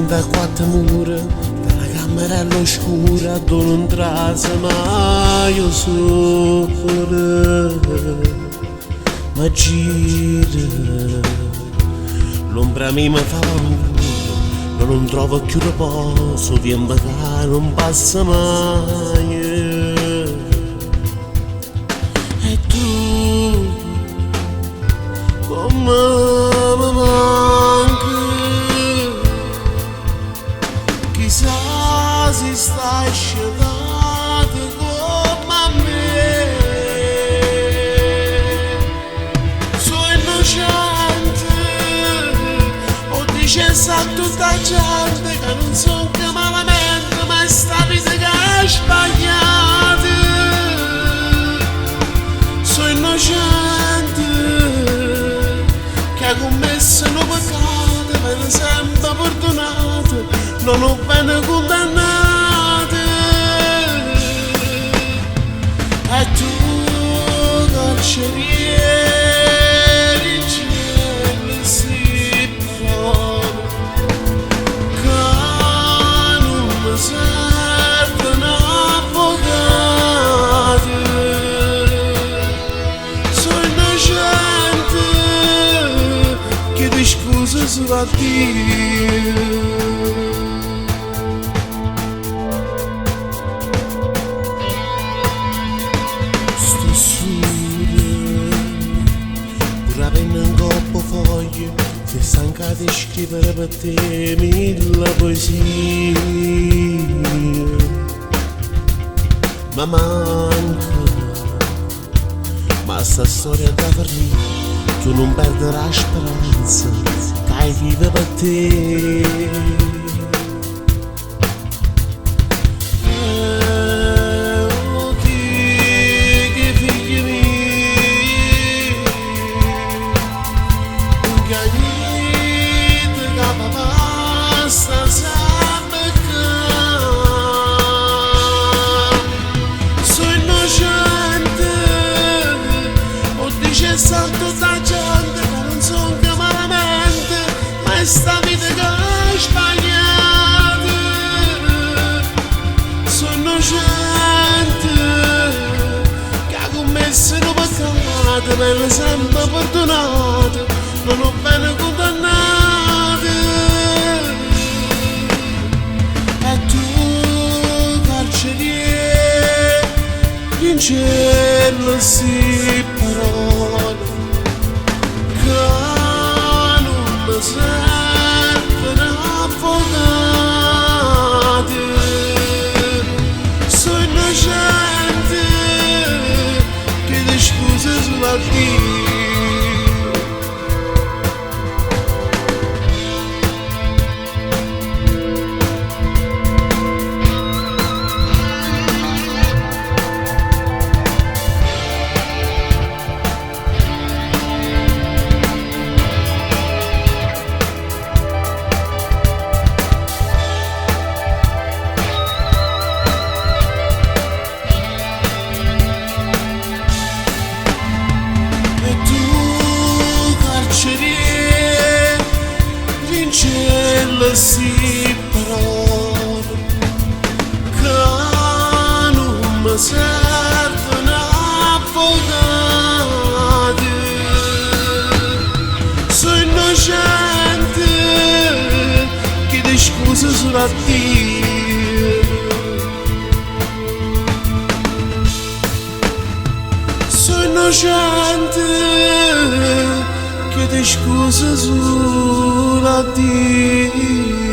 da quattro mura, dalla camera all'oscura dove non trasa mai io solo, ma gira, l'ombra mia mi fa paura, non trovo più riposo, tempo che non passa mai. E tu, come mi manchi, chissà se stai scegliendo come me. Sono innocente, o dice sa tutta gente che non so che malamente, ma è sta vita che è sbagliata. Sono innocente, che ha commesso un peccato, viene sempre perdonato, non ho bene condannato. E tu, carceriere, in cielo si parla, che non mi serve un avvocato. Sono innocente, chiedo scusa solo a Dio. Pure penna in coppo foglie, si è stanca di scrivere per te mille poesie, ma manca, ma sta storia da finire, tu non perderai speranza, dai vive per te. Santo da gente che non so che malamente, ma è sta vita che è sbagliata. Sono innocente, che ha commesso un peccato, viene sempre perdonato, non ho bene condannato. E tu, carceriere, in cielo si parola, che non mi serve un avvocato. Sono innocente, chiedo scusa solo a Dio. In cielo si parola, che non mi serve un avvocato. Sono innocente, chiedo scusa solo a Dio. Sono innocente, chiedo scusa solo a Dio.